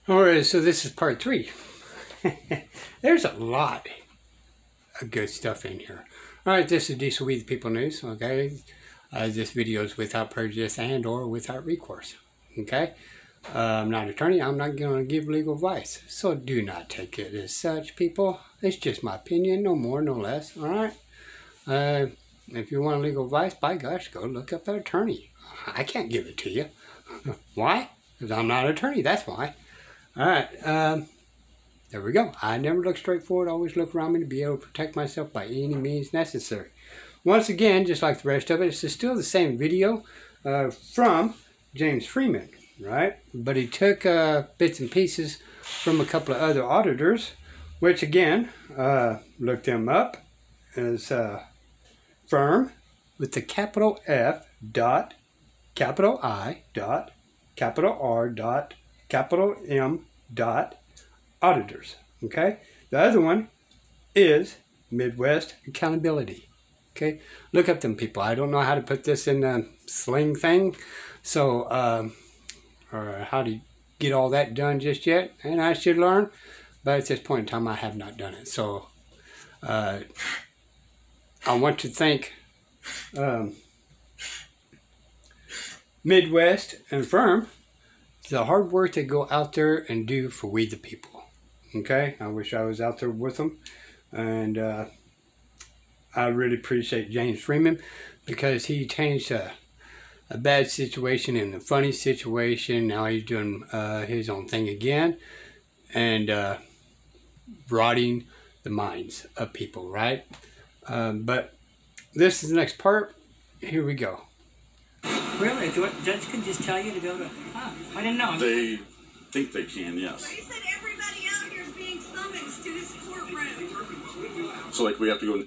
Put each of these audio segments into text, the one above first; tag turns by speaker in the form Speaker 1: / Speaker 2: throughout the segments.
Speaker 1: Alright, so this is part 3. There's a lot of good stuff in here. Alright, this is Diesel We the People News, okay? This video is without prejudice and or without recourse, okay? I'm not an attorney, I'm not going to give legal advice. So do not take it as such, people. It's just my opinion, no more, no less, alright? If you want legal advice, by gosh, go look up an attorney. I can't give it to you. Why? Because I'm not an attorney, that's why. Alright, there we go. I never look straight forward, always look around me to be able to protect myself by any means necessary. Once again, just like the rest of it, it's still the same video from James Freeman, right? But he took bits and pieces from a couple of other auditors, which again, looked them up as firm with the capital F dot, capital I dot, capital R dot, capital M dot auditors, okay? The other one is Midwest Accountability, okay? Look up them people. I don't know how to put this in a sling thing, so, or how to get all that done just yet, and I should learn, but at this point in time, I have not done it. So, I want to thank Midwest and Firm, the hard work they go out there and do for we the people. Okay, I wish I was out there with them, and I really appreciate James Freeman because he changed a bad situation in a funny situation. Now he's doing his own thing again, and rotting the minds of people, right? But this is the next part. Here we go.
Speaker 2: Really? The judge can just tell you to go to... Oh, I didn't know.
Speaker 3: They think they can, yes.
Speaker 4: He said everybody out here is being summoned to this courtroom.
Speaker 3: So, like, we have to go...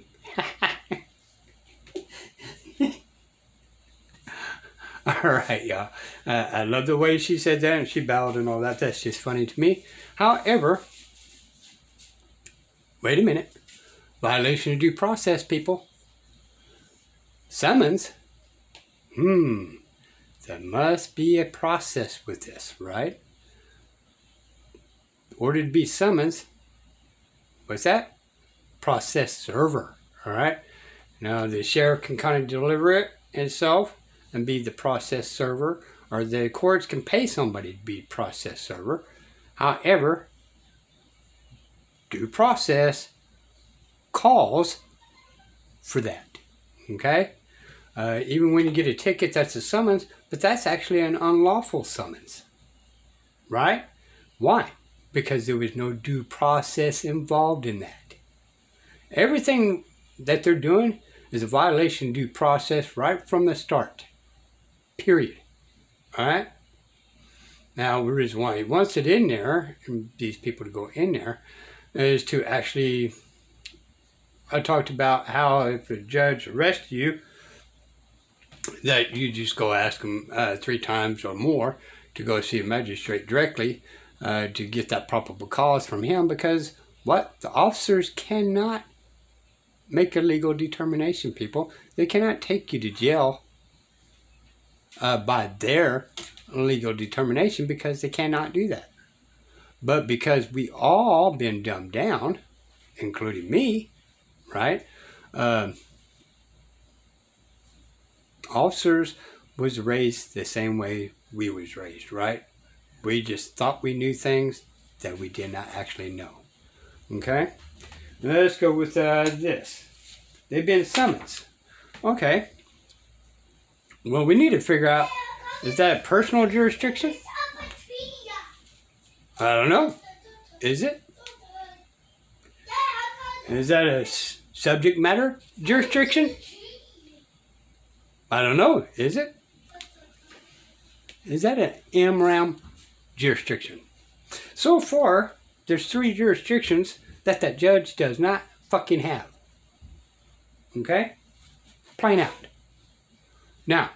Speaker 1: Alright, y'all. I love the way she said that and she bowed and all that. That's just funny to me. However, wait a minute. Violation of due process, people. Summons? There must be a process with this, right? In order to be summons, what's that? Process server, alright? Now, the sheriff can kind of deliver it himself and be the process server, or the courts can pay somebody to be process server. However, due process calls for that, okay? Even when you get a ticket, that's a summons, but that's actually an unlawful summons, right? Why? Because there was no due process involved in that. Everything that they're doing is a violation of due process right from the start, period, all right? Now, the reason why he wants it in there, and these people to go in there, is to actually, I talked about how if a judge arrests you, that you just go ask them 3 times or more to go see a magistrate directly to get that probable cause from him, because what? The officers cannot make a legal determination, people. They cannot take you to jail by their legal determination because they cannot do that. But because we all been dumbed down, including me, right? Officers was raised the same way we was raised, right? We just thought we knew things that we did not actually know. Okay? Let's go with this. They've been summons. Okay. Well, we need to figure out, is that a personal jurisdiction? I don't know. Is it? Is that a subject matter jurisdiction? I don't know. Is it? Is that an MRAM jurisdiction? So far, there's 3 jurisdictions that that judge does not fucking have. Okay? Plain out. Now,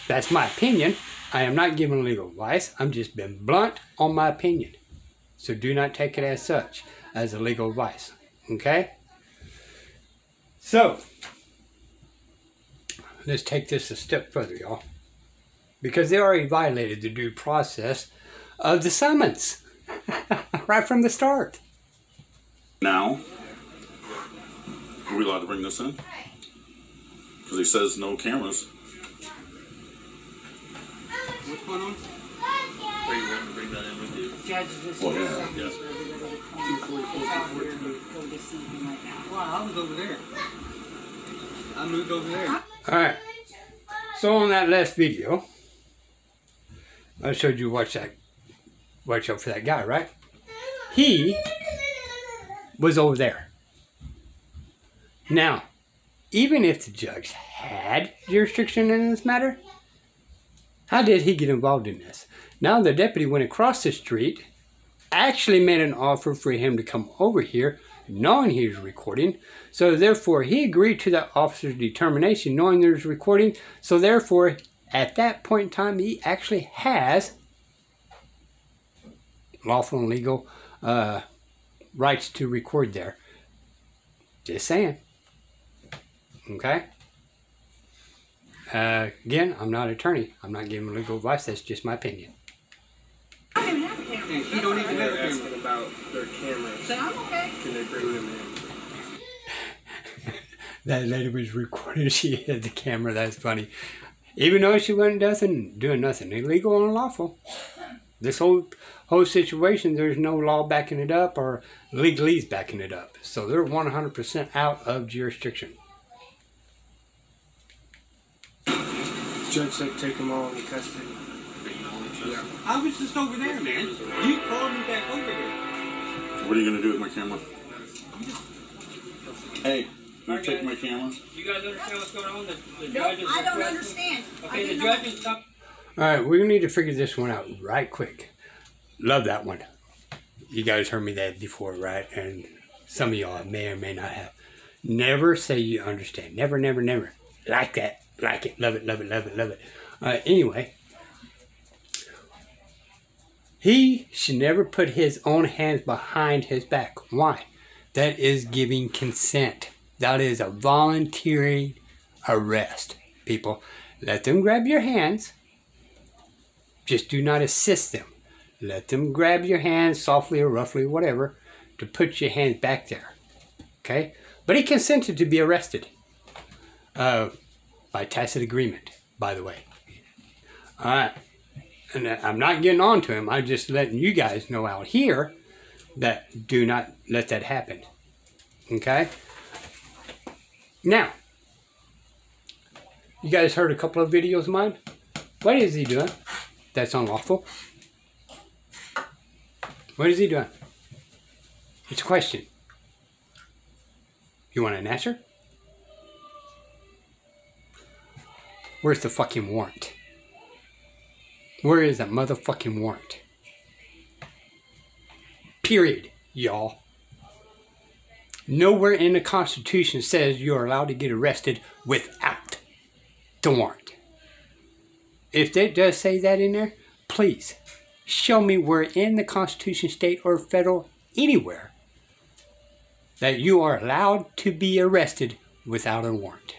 Speaker 1: that's my opinion. I am not giving legal advice. I'm just being blunt on my opinion. So do not take it as such, as a legal advice. Okay? So, let's take this a step further, y'all. Because they already violated the due process of the summons. Right from the start.
Speaker 3: Now, are we allowed to bring this in? Because he says no cameras.
Speaker 5: What's going on?
Speaker 6: Are you wanting to bring that in with you?
Speaker 2: Judge, this
Speaker 3: Well,
Speaker 2: is
Speaker 3: yeah.
Speaker 2: something
Speaker 6: Yes.
Speaker 2: for everybody to come. It's out here to go to see him right now.
Speaker 5: Well, I was over there. I moved over there.
Speaker 1: Alright. So on that last video, I showed you watch out for that guy, right? He was over there. Now, even if the judge had jurisdiction in this matter, how did he get involved in this? Now the deputy went across the street, actually made an offer for him to come over here, knowing he was recording. So therefore, he agreed to that officer's determination, knowing there's recording. So therefore, at that point in time, he actually has lawful and legal rights to record there. Just saying. Okay? Again, I'm not an attorney. I'm not giving legal advice. That's just my opinion.
Speaker 2: I don't even have a camera.
Speaker 5: And he don't even have a
Speaker 6: They're
Speaker 5: camera.
Speaker 6: asking about their cameras.
Speaker 2: So I'm okay.
Speaker 6: Can they bring them in?
Speaker 1: That lady was recording. She had the camera. That's funny. Even though she wasn't doing nothing illegal or unlawful. This whole situation, there's no law backing it up or legalese backing it up. So they're 100% out of jurisdiction.
Speaker 6: Judge said take them all into custody.
Speaker 5: Yeah. I was just over there, man. You called me back over here.
Speaker 3: What are you going to do with my camera? Hey, can you take my camera?
Speaker 2: You guys understand what's going on? The
Speaker 4: Nope,
Speaker 2: judge is
Speaker 4: I don't
Speaker 2: requesting-
Speaker 4: understand. I
Speaker 2: Okay,
Speaker 4: do
Speaker 2: the
Speaker 4: not.
Speaker 2: judge is talking.
Speaker 1: Alright, we need to figure this one out right quick. Love that one. You guys heard me that before, right? And some of y'all may or may not have. Never say you understand. Never, never, never. Like that. Like it. Love it, love it, love it, love it. Anyway. He should never put his own hands behind his back. Why? That is giving consent. That is a voluntary arrest. People, let them grab your hands. Just do not assist them. Let them grab your hands softly or roughly, whatever, to put your hands back there. Okay? But he consented to be arrested. By tacit agreement, by the way. Alright. And I'm not getting on to him. I'm just letting you guys know out here that do not let that happen. Okay? Now, you guys heard a couple of videos of mine? What is he doing? That's unlawful. What is he doing? It's a question. You want an answer? Where's the fucking warrant? Where is that motherfucking warrant? Period, y'all. Nowhere in the Constitution says you're allowed to get arrested without the warrant. If it does say that in there, please show me where in the Constitution, state or federal, anywhere, that you are allowed to be arrested without a warrant.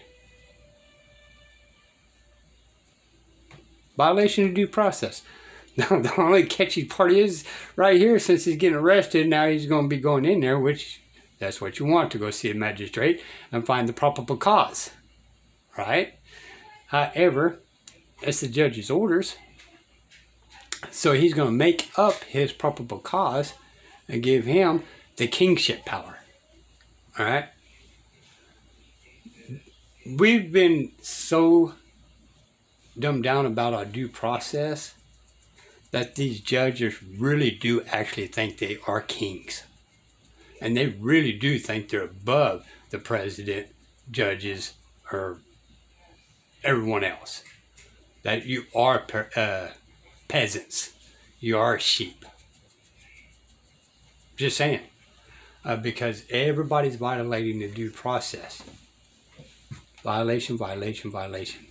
Speaker 1: Violation of due process. Now, the only catchy part is right here, since he's getting arrested, now he's going to be going in there, which that's what you want, to go see a magistrate and find the probable cause. Right? However, it's the judge's orders. So he's going to make up his probable cause and give him the kingship power. Alright? We've been so dumbed down about our due process that these judges really do actually think they are kings. And they really do think they're above the president, judges, or everyone else. That you are peasants. You are sheep. Just saying. Because everybody's violating the due process. Violation, violation, violation.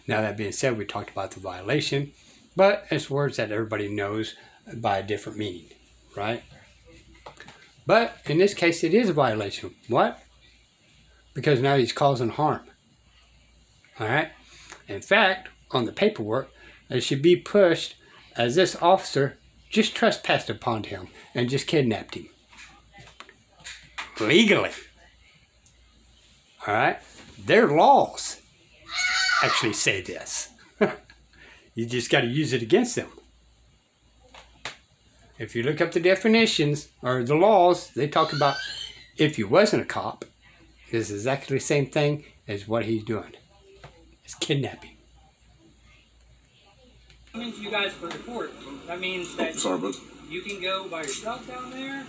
Speaker 1: Now that being said, we talked about the violation, but it's words that everybody knows by a different meaning, right? But in this case, it is a violation. What? Because now he's causing harm. All right? In fact, on the paperwork, it should be pushed as this officer just trespassed upon him and just kidnapped him. Legally. Alright? Their laws actually say this. You just got to use it against them. If you look up the definitions or the laws, they talk about if you wasn't a cop, it's exactly the same thing as what he's doing. It's kidnapping.
Speaker 2: That means you guys for the court. That means that
Speaker 3: Sorry, bud.
Speaker 2: you can go by yourself down there.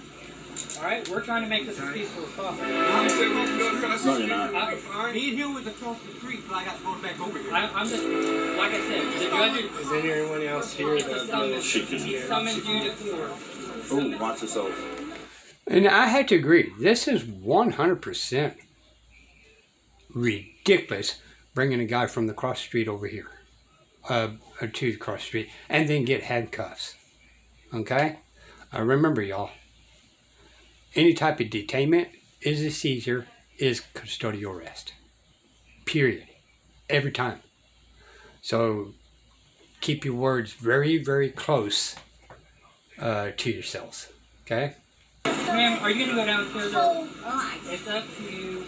Speaker 2: Alright, we're trying to make this as peaceful as possible.
Speaker 5: I said we can go across the
Speaker 3: No, you're
Speaker 5: street.
Speaker 3: not.
Speaker 5: Me and him was across the street, but I got to go back over here.
Speaker 2: I'm just, like I said, the judge
Speaker 6: Is there anyone else here that
Speaker 3: She
Speaker 2: summoned you to court.
Speaker 3: Oh, watch yourself.
Speaker 1: And I have to agree, this is 100% ridiculous bringing a guy from the cross street over here, to the cross street, and then get handcuffs. Okay? Remember, y'all, any type of detainment is a seizure, is custodial arrest. Period. Every time. So keep your words very, very close to yourselves. Okay?
Speaker 2: Ma'am, are you going to go downstairs? It's up to you.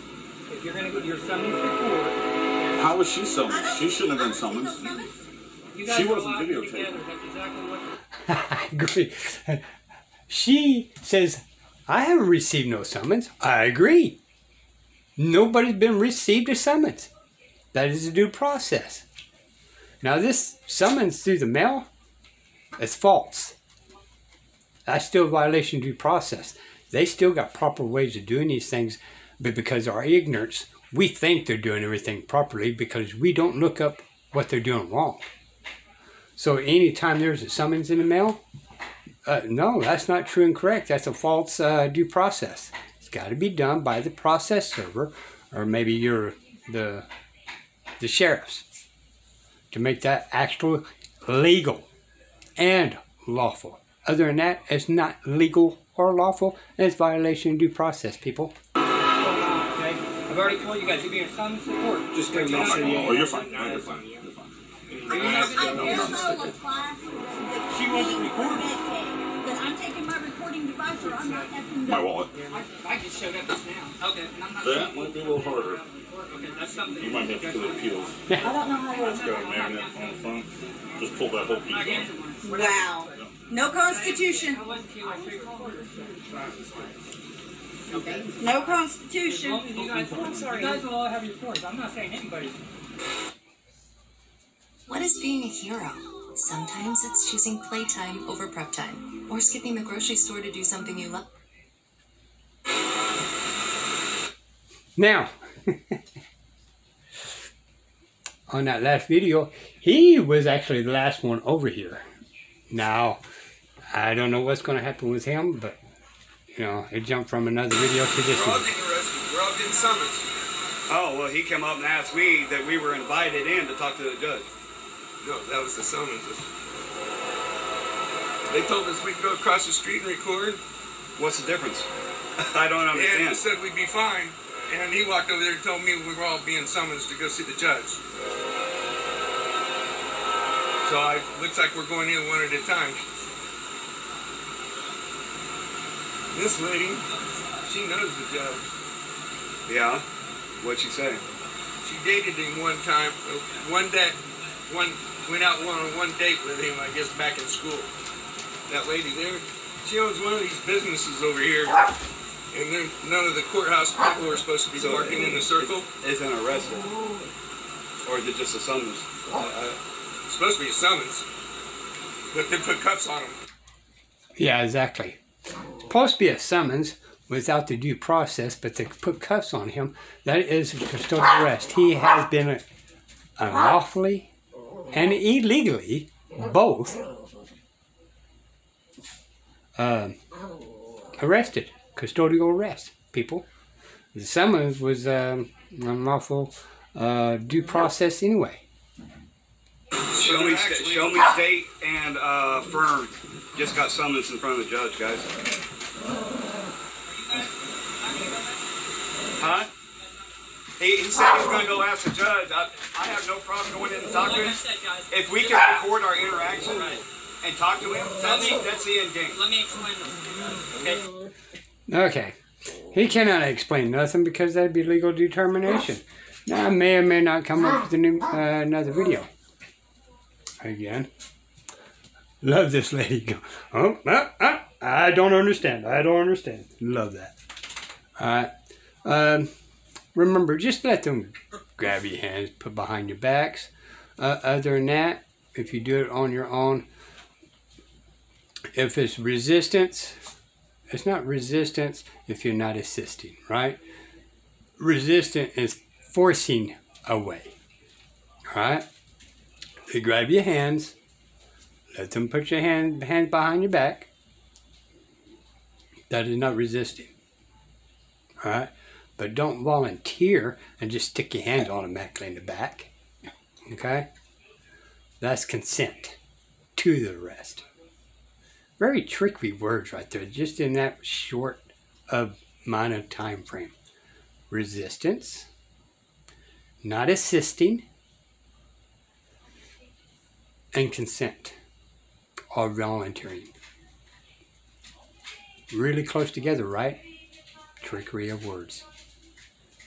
Speaker 2: If you're going to get your summons to court.
Speaker 3: How was she summoned? She shouldn't have been summoned.
Speaker 2: You guys
Speaker 3: She
Speaker 2: are
Speaker 3: wasn't
Speaker 2: locked
Speaker 3: videotaped.
Speaker 2: together. That's exactly what.
Speaker 1: I agree. She says, I haven't received no summons. I agree. Nobody's been received a summons. That is a due process. Now this summons through the mail is false. That's still a violation of due process. They still got proper ways of doing these things, but because of our ignorance, we think they're doing everything properly because we don't look up what they're doing wrong. So anytime there's a summons in the mail, no, that's not true and correct. That's a false due process. It's got to be done by the process server, or maybe you're the sheriffs, to make that actual legal and lawful. Other than that, it's not legal or lawful, and it's violation of due process, people.
Speaker 2: Okay? I've already told you guys you're being summoned to court.
Speaker 6: just gonna make sure
Speaker 3: Oh,
Speaker 6: you
Speaker 3: you're fine. No, you're fine. You're fine.
Speaker 5: She wasn't recording.
Speaker 4: But I'm taking my recording device or I'm not effing
Speaker 3: My wallet.
Speaker 2: I just showed up just now. Okay, and I'm not.
Speaker 3: That might be a little harder.
Speaker 2: Okay, that's something.
Speaker 3: You might have to do appeals.
Speaker 4: I don't know how to.
Speaker 3: It's got a magnet on the front. Just pull that whole piece off.
Speaker 4: Wow. No Constitution.
Speaker 2: I wasn't too much straightforward.
Speaker 4: No Constitution.
Speaker 2: You guys will all have your points. I'm not saying anybody.
Speaker 7: What is being a hero? Sometimes it's choosing playtime over prep time, or skipping the grocery store to do something you love.
Speaker 1: Now, on that last video, he was actually the last one over here. Now, I don't know what's going to happen with him, but, you know, it jumped from another video to this
Speaker 5: We're all
Speaker 1: one.
Speaker 5: getting arrested. We're all getting summoned.
Speaker 8: Oh, well, he came up and asked me that we were invited in to talk to the judge.
Speaker 5: No, that was the summonses. They told us we could go across the street and record.
Speaker 8: What's the difference? I don't
Speaker 5: And he
Speaker 8: understand.
Speaker 5: said we'd be fine. And he walked over there and told me we were all being summoned to go see the judge. So looks like we're going in one at a time. This lady, she knows the judge.
Speaker 8: Yeah? What'd she say?
Speaker 5: She dated him one time, went out on one date with him, I guess, back in school. That lady there, she owns one of these businesses over here. And none of the courthouse people are supposed to be working in the circle.
Speaker 8: Isn't arrested. Or is it just a summons?
Speaker 5: It's supposed to be a summons. But they put cuffs on him.
Speaker 1: Yeah, exactly. Supposed to be a summons without the due process, but they put cuffs on him. That is custodial arrest. He has been unlawfully and illegally, both, arrested. Custodial arrest, people. The summons was unlawful due process anyway.
Speaker 8: Show me state and firm. Just got summons in front of the judge, guys. Huh? He said he was going to go ask the judge. I have no problem going in and talking to him. If we can record our interaction, and talk to him, that's the end game.
Speaker 2: Let me explain this. Okay.
Speaker 1: Okay. He cannot explain nothing because that'd be legal determination. Now, I may or may not come up with a new, another video. Again. Love this lady. I don't understand. I don't understand. Love that. Alright. Remember, just let them grab your hands, put behind your backs. Other than that, if you do it on your own, if it's resistance, it's not resistance if you're not assisting, right? Resistance is forcing away. Alright? You grab your hands, let them put your hands behind your back. That is not resisting. Alright? But don't volunteer and just stick your hands automatically in the back. Okay? That's consent to the arrest. Very tricky words right there, just in that short amount of time frame. Resistance, not assisting, and consent, or volunteering. Really close together, right? Trickery of words.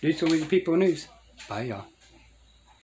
Speaker 1: These will be the People News. Bye, y'all.